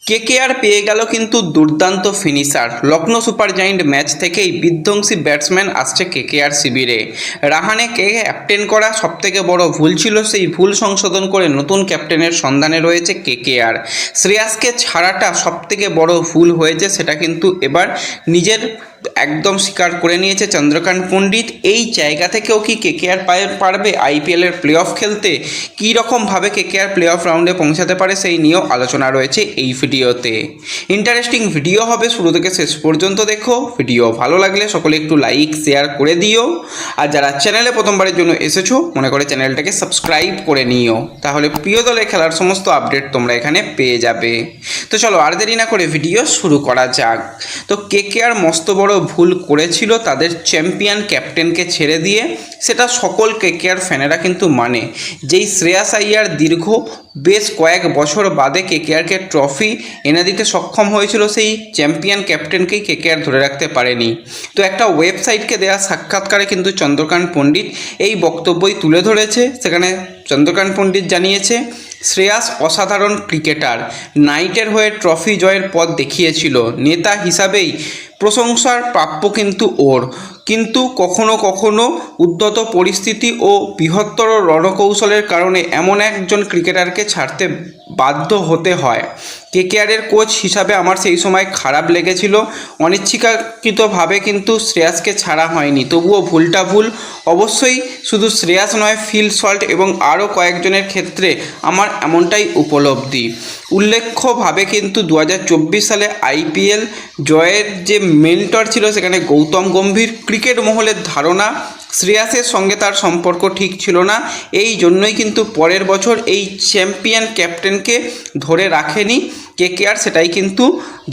KKR পেয়ে গেল কিন্তু দুর্দান্ত finisher. Lucknow super giant match থেকেই বিধ্বংসী ব্যাটসম্যান আসছে কেকেআর শিবিরে। রাহানেকে ক্যাপ্টেন করা সবথেকে বড় ভুল ছিল, সেই ভুল সংশোধন করে নতুন ক্যাপ্টেনের সন্ধানে রয়েছে কেকেআর। শ্রেয়াসকে ছাড়াটা সবথেকে বড় ভুল হয়েছে, সেটা কিন্তু এবার নিজের একদম স্বীকার করে নিয়েছে চন্দ্রকান্ত পণ্ডিত। এই জায়গা থেকেও কি কেকেআর পারবে আইপিএলের প্লে অফ খেলতে? কী রকমভাবে কেকেআর প্লে অফ রাউন্ডে পৌঁছাতে পারে সেই নিয়েও আলোচনা রয়েছে এই ভিডিওতে। ইন্টারেস্টিং ভিডিও হবে, শুরু থেকে শেষ পর্যন্ত দেখো। ভিডিও ভালো লাগলে সকলে একটু লাইক শেয়ার করে দিও, আর যারা চ্যানেলে প্রথমবারের জন্য এসেছো মনে করে চ্যানেলটাকে সাবস্ক্রাইব করে নিও, তাহলে প্রিয় দলের খেলার সমস্ত আপডেট তোমরা এখানে পেয়ে যাবে। তো চলো আর দেরি না করে ভিডিও শুরু করা যাক। তো কেকেআর মস্ত বড় ভুল করেছিল তাদের চ্যাম্পিয়ন ক্যাপ্টেনকে ছেড়ে দিয়ে, সেটা সকল কেকেআর ফ্যানেরা কিন্তু মানে। যেই শ্রেয়াস আইয়ার দীর্ঘ বেশ কয়েক বছর বাদে কেকেআরকে ট্রফি এনে দিতে সক্ষম হয়েছিল, সেই চ্যাম্পিয়ন ক্যাপ্টেনকেই কেকেআর ধরে রাখতে পারেনি। তো একটা ওয়েবসাইটকে দেওয়া সাক্ষাৎকারে কিন্তু চন্দ্রকান্ত পণ্ডিত এই বক্তব্যই তুলে ধরেছে। সেখানে চন্দ্রকান্ত পণ্ডিত জানিয়েছে, শ্রেয়াস অসাধারণ ক্রিকেটার, নাইটের হয়ে ট্রফি জয়ের পথ দেখিয়েছিল, নেতা হিসাবেই প্রশংসার প্রাপ্য কিন্তু ওর, কিন্তু কখনো কখনো উদ্ধত পরিস্থিতি ও বৃহত্তর রণকৌশলের কারণে এমন একজন ক্রিকেটারকে ছাড়তে বাধ্য হতে হয়। কেকেআরের কোচ হিসাবে আমার সেই সময় খারাপ লেগেছিল, অনিচ্ছাকৃতভাবে কিন্তু শ্রেয়াসকে ছাড়া হয়নি। তবুও ভুলটা ভুল, অবশ্যই শুধু শ্রেয়াস নয়, ফিল সল্ট এবং আরও কয়েকজনের ক্ষেত্রে আমার এমনটাই উপলব্ধি। উল্লেখ্যভাবে কিন্তু 2024 সালে আইপিএল জয়ের যে মেন্টর ছিল সেখানে গৌতম গম্ভীর। ক্রিকেট মহলের ধারণা শ্রেয়াসের সঙ্গে তার সম্পর্ক ঠিক ছিল না, এই জন্যই কিন্তু পরের বছর এই চ্যাম্পিয়ন ক্যাপ্টেনকে ধরে রাখেনি কেকেআর, সেটাই কিন্তু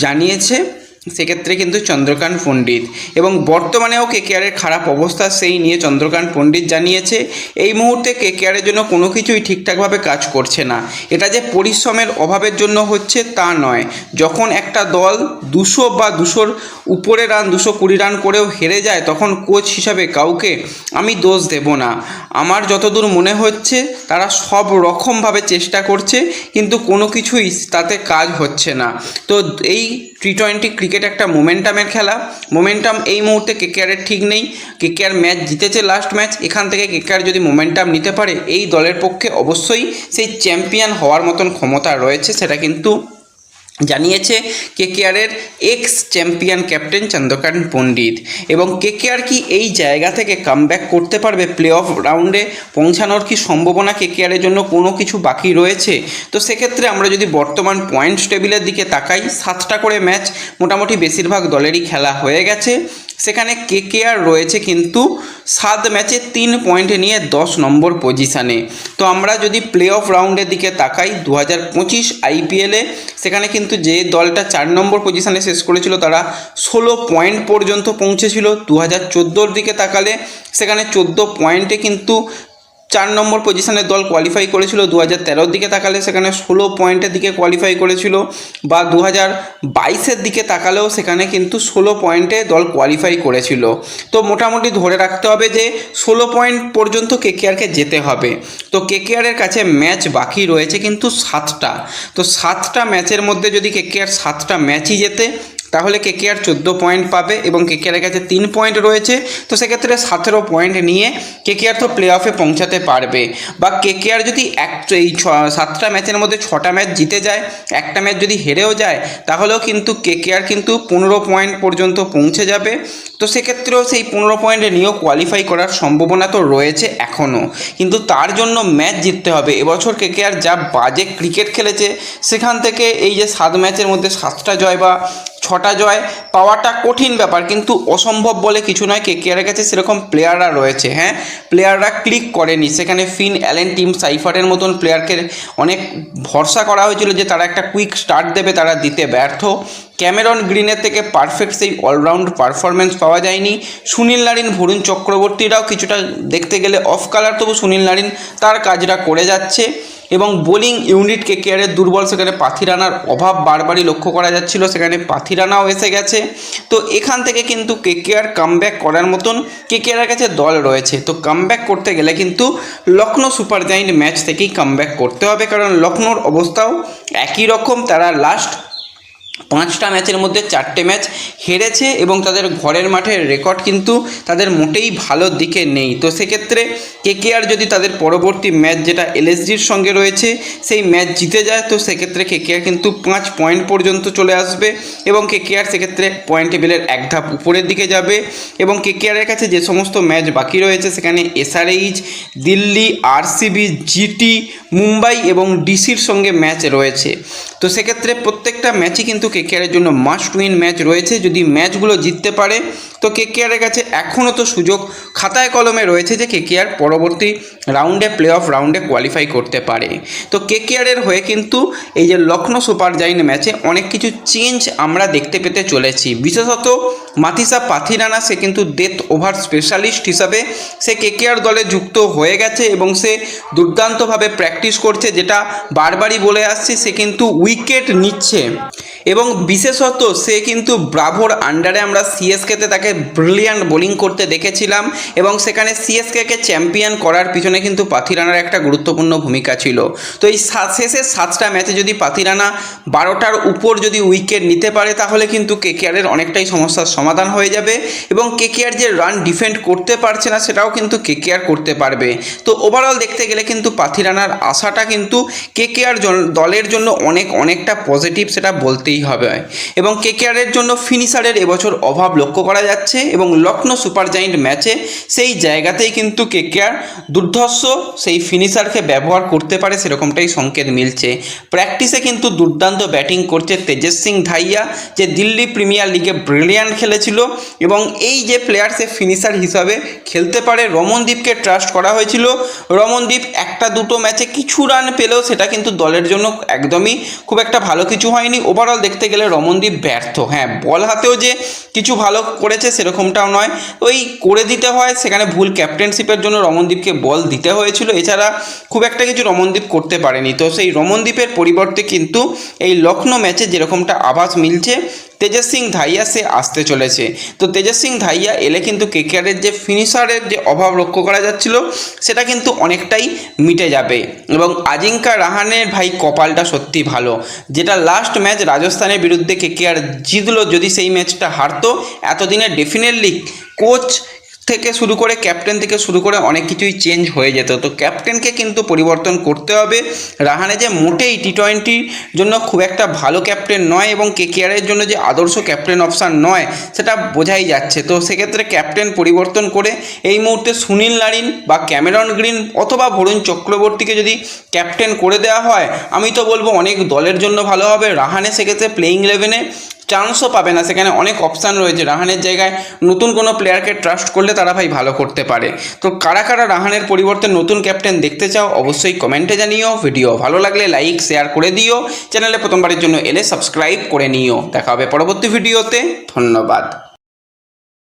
জানিয়েছে সেক্ষেত্রে কিন্তু চন্দ্রকান্ত পণ্ডিত। এবং বর্তমানেও কেকেআরের খারাপ অবস্থা, সেই নিয়ে চন্দ্রকান্ত পণ্ডিত জানিয়েছে এই মুহূর্তে কেকেআরের জন্য কোনো কিছুই ঠিকঠাকভাবে কাজ করছে না। এটা যে পরিশ্রমের অভাবের জন্য হচ্ছে তা নয়, যখন একটা দল 200 বা 200-র উপরে রান 220 রান করেও হেরে যায়, তখন কোচ হিসাবে কাউকে আমি দোষ দেব না। আমার যতদূর মনে হচ্ছে তারা সব রকমভাবে চেষ্টা করছে, কিন্তু কোনো কিছুই তাতে কাজ হচ্ছে না। তো এই টি20 ক্রিকেট একটা মোমেন্টামের খেলা, মোমেন্টাম এই মুহূর্তে কেকেআরের ঠিক নেই। কেকেআর ম্যাচ জিতেছে লাস্ট ম্যাচ, এখান থেকে কেকেআর যদি মোমেন্টাম নিতে পারে এই দলের পক্ষে অবশ্যই সেই চ্যাম্পিয়ন হওয়ার মতন ক্ষমতা রয়েছে, সেটা কিন্তু জানিয়েছে কেকেআরের এক্স চ্যাম্পিয়ন ক্যাপ্টেন চন্দ্রকান্ত পণ্ডিত। এবং কেকেআর কি এই জায়গা থেকে কামব্যাক করতে পারবে? প্লে অফ রাউন্ডে পৌঁছানোর কি সম্ভাবনা কেকেআরের জন্য কোনো কিছু বাকি রয়েছে? তো সেক্ষেত্রে আমরা যদি বর্তমান পয়েন্টস টেবিলের দিকে তাকাই, 7টা করে ম্যাচ মোটামুটি বেশিরভাগ দলেরই খেলা হয়ে গেছে। সেখানে কেকেআর রয়েছে কিন্তু 7 ম্যাচে 3 পয়েন্ট নিয়ে 10 নম্বর পজিশানে। তো আমরা যদি প্লে অফ রাউন্ডের দিকে তাকাই 2025 আইপিএলে, সেখানে কিন্তু যে দলটা 4 নম্বর পজিশানে শেষ করেছিল তারা 16 পয়েন্ট পর্যন্ত পৌঁছেছিল। 2014-র দিকে তাকালে সেখানে 14 পয়েন্টে কিন্তু 4 নম্বর পজিশনের দল কোয়ালিফাই করেছিল। 2013-র দিকে তাকালে সেখানে 16 পয়েন্টের দিকে কোয়ালিফাই করেছিল, বা 2022-এর দিকে তাকালেও সেখানে কিন্তু 16 পয়েন্টে দল কোয়ালিফাই করেছিল। তো মোটামুটি ধরে রাখতে হবে যে 16 পয়েন্ট পর্যন্ত কেকেআরকে যেতে হবে। তো কেকেআরের কাছে ম্যাচ বাকি রয়েছে কিন্তু 7টা। তো 7টা ম্যাচের মধ্যে যদি কেকেআর 7টা ম্যাচই জেতে, তাহলে কেকেআর 14 পয়েন্ট পাবে এবং কেকেআরের কাছে 3 পয়েন্ট রয়েছে। তো সেক্ষেত্রে 17 পয়েন্ট নিয়ে কেকেআর তো প্লে অফে পৌঁছাতে পারবে। বা কেকেআর যদি এই 7টা ম্যাচের মধ্যে 6টা ম্যাচ জিতে যায়, একটা ম্যাচ যদি হেরেও যায়, তাহলেও কিন্তু কেকেআর কিন্তু 15 পয়েন্ট পর্যন্ত পৌঁছে যাবে। তো সেক্ষেত্রেও সেই 15 পয়েন্ট নিয়েও কোয়ালিফাই করার সম্ভাবনা তো রয়েছে এখনও, কিন্তু তার জন্য ম্যাচ জিততে হবে। এবছর কেকেআর যা বাজে ক্রিকেট খেলেছে, সেখান থেকে এই যে 7 ম্যাচের মধ্যে 7টা জয় বা 6টা জয় পাওয়াটা কঠিন ব্যাপার, কিন্তু অসম্ভব বলে কিছু নয়। কেকেআরের কাছে সেরকম প্লেয়াররা রয়েছে, হ্যাঁ প্লেয়াররা ক্লিক করেনি। সেখানে ফিন অ্যালেন, টিম সাইফারের মতন প্লেয়ারকে অনেক ভরসা করা হয়েছিল যে তারা একটা কুইক স্টার্ট দেবে, তারা দিতে ব্যর্থ। ক্যামেরন গ্রিনের থেকে পারফেক্ট সেই অলরাউন্ড পারফরমেন্স পাওয়া যায়নি। সুনীল নারিন, বরুণ চক্রবর্তীরাও কিছুটা দেখতে গেলে অফ কালার, তবু সুনীল নারিন তার কাজটা করে যাচ্ছে। এবং বোলিং ইউনিট কেকেআরের দুর্বল, সেখানে পাথিরানার অভাব বারবারই লক্ষ্য করা যাচ্ছিল, সেখানে পাথিরানাও এসে গেছে। তো এখান থেকে কিন্তু কেকেআর কামব্যাক করার মতন কেকেআরের কাছে দল রয়েছে। তো কামব্যাক করতে গেলে কিন্তু লখনৌ সুপার জায়েন্ট ম্যাচ থেকেই কামব্যাক করতে হবে, কারণ লখনৌর অবস্থাও একই রকম। তারা লাস্ট 5টা ম্যাচের মধ্যে 4টে ম্যাচ হেরেছে এবং তাদের ঘরের মাঠের রেকর্ড কিন্তু তাদের মোটেই ভালো দিকে নেই। তো সেক্ষেত্রে কেকেআর যদি তাদের পরবর্তী ম্যাচ যেটা এলএসজির সঙ্গে রয়েছে সেই ম্যাচ জিতে যায়, তো সেক্ষেত্রে কেকেআর কিন্তু 5 পয়েন্ট পর্যন্ত চলে আসবে এবং কেকেআর সেক্ষেত্রে পয়েন্ট টেবিলের এক ধাপ উপরের দিকে যাবে। এবং কেকেআরের কাছে যে সমস্ত ম্যাচ বাকি রয়েছে সেখানে SRH, Delhi, RCB, GT, Mumbai এবং ডিসির সঙ্গে ম্যাচ রয়েছে। তো সেক্ষেত্রে প্রত্যেকটা ম্যাচই কিন্তু কেকেআরের জন্য মাস্ট উইন ম্যাচ রয়েছে। যদি ম্যাচগুলো জিততে পারে তো কেকেআরের কাছে এখনও তো সুযোগ খাতায় কলমে রয়েছে যে কেকেআর পরবর্তী রাউন্ডে প্লে অফ রাউন্ডে কোয়ালিফাই করতে পারে। তো কেকেআরের হয়ে কিন্তু এই যে লখনৌ সুপার জায়েন্ট ম্যাচে অনেক কিছু চেঞ্জ আমরা দেখতে পেতে চলেছি। বিশেষত মাথিসা পাথিরানা সে কিন্তু ডেথ ওভার স্পেশালিস্ট হিসাবে সে কেকেআর দলে যুক্ত হয়ে গেছে এবং সে দুর্দান্তভাবে প্র্যাকটিস করছে, যেটা বারবারই বলে আসছি। সে কিন্তু উইকেট নিচ্ছে এবং বিশেষত সে কিন্তু ব্রাভোর আন্ডারে আমরা সিএসকেতে তাকে ব্রিলিয়ান্ট বোলিং করতে দেখেছিলাম এবং সেখানে সিএসকেকে চ্যাম্পিয়ন করার পিছনে কিন্তু পাথিরানার একটা গুরুত্বপূর্ণ ভূমিকা ছিল। তো এই শেষের 7টা ম্যাচে যদি পাথিরানা 12টার উপর যদি উইকেট নিতে পারে তাহলে কিন্তু কেকেআরের অনেকটাই সমস্যার সমাধান হয়ে যাবে এবং কেকেআর যে রান ডিফেন্ড করতে পারছে না সেটাও কিন্তু কেকেআর করতে পারবে। তো ওভারঅল দেখতে গেলে কিন্তু পাথিরানার আশাটা কিন্তু কেকেআর দলের জন্য অনেকটা পজিটিভ, সেটা বলতেই হবে। এবং কেকেআরের জন্য ফিনিশারের এবছর অভাব লক্ষ্য করা যাচ্ছে এবং লখনৌ সুপার জায়েন্ট ম্যাচে সেই জায়গাতেই কিন্তু কেকেআর দুর্ধর্ষ সেই ফিনিশারকে ব্যবহার করতে পারে সেরকমটাই সংকেত মিলছে। প্র্যাকটিসে কিন্তু দুর্দান্ত ব্যাটিং করছে তেজস সিং ধাইয়া, যে দিল্লি প্রিমিয়ার লিগে ব্রিলিয়ান্ট খেলেছিল এবং এই যে প্লেয়ার সে ফিনিশার হিসাবে খেলতে পারে। রমনদীপকে ট্রাস্ট করা হয়েছিল, রমনদীপ 1-2 ম্যাচে কিছু রান পেলেও সেটা কিন্তু দলের জন্য একদমই খুব একটা ভালো কিছু হয়নি। ওভারঅল দেখতে গেলে রমনদীপ ব্যর্থ। হ্যাঁ, বল হাতেও যে কিছু ভালো করেছে সেরকমটাও নয়, ওই করে দিতে হয়, সেখানে ভুল ক্যাপ্টেনশিপের জন্য রমনদীপকে বল দিতে হয়েছিল, এছাড়া খুব একটা কিছু রমনদীপ করতে পারেনি। তো সেই রমনদীপের পরিবর্তে কিন্তু এই লখনৌ ম্যাচে যেরকমটা আভাস মিলছে তেজস সিং ধাইয়া সে আসতে চলেছে। তো তেজস সিং ধাইয়া এলে কিন্তু কেকেআরের যে ফিনিশারের যে অভাব লক্ষ্য করা যাচ্ছিল সেটা কিন্তু অনেকটাই মিটে যাবে। এবং আজিঙ্কা রাহানের ভাই কপালটা সত্যি ভালো, যেটা লাস্ট ম্যাচ রাজস্থানের বিরুদ্ধে কেকেআর জিতলো, যদি সেই ম্যাচটা হারতো এতদিনে ডেফিনেটলি কোচ থেকে শুরু করে ক্যাপ্টেন থেকে শুরু করে অনেক কিছুই চেঞ্জ হয়ে যেত। তো ক্যাপ্টেনকে কিন্তু পরিবর্তন করতে হবে। রাহানে যে মোটেই টি20 জন্য খুব একটা ভালো ক্যাপ্টেন নয় এবং কেকেআরের জন্য যে আদর্শ ক্যাপ্টেন অপশান নয় সেটা বোঝাই যাচ্ছে। তো সেক্ষেত্রে ক্যাপ্টেন পরিবর্তন করে এই মুহূর্তে সুনীল নারিন বা ক্যামেরন গ্রিন অথবা বরুণ চক্রবর্তীকে যদি ক্যাপ্টেন করে দেওয়া হয় আমি তো বলবো অনেক দলের জন্য ভালো হবে। রাহানে সেক্ষেত্রে প্লেইং 11-এ চান্সও পাবে না, সেখানে অনেক অপশান রয়েছে। রাহানের জায়গায় নতুন কোনো প্লেয়ারকে ট্রাস্ট করলে তারা ভাই ভালো করতে পারে। তো কারা কারা রাহানের পরিবর্তে নতুন ক্যাপ্টেন দেখতে চাও অবশ্যই কমেন্টে জানিও। ভিডিও ভালো লাগলে লাইক শেয়ার করে দিও, চ্যানেলে প্রথমবারের জন্য এলে সাবস্ক্রাইব করে নিও। দেখা হবে পরবর্তী ভিডিওতে, ধন্যবাদ।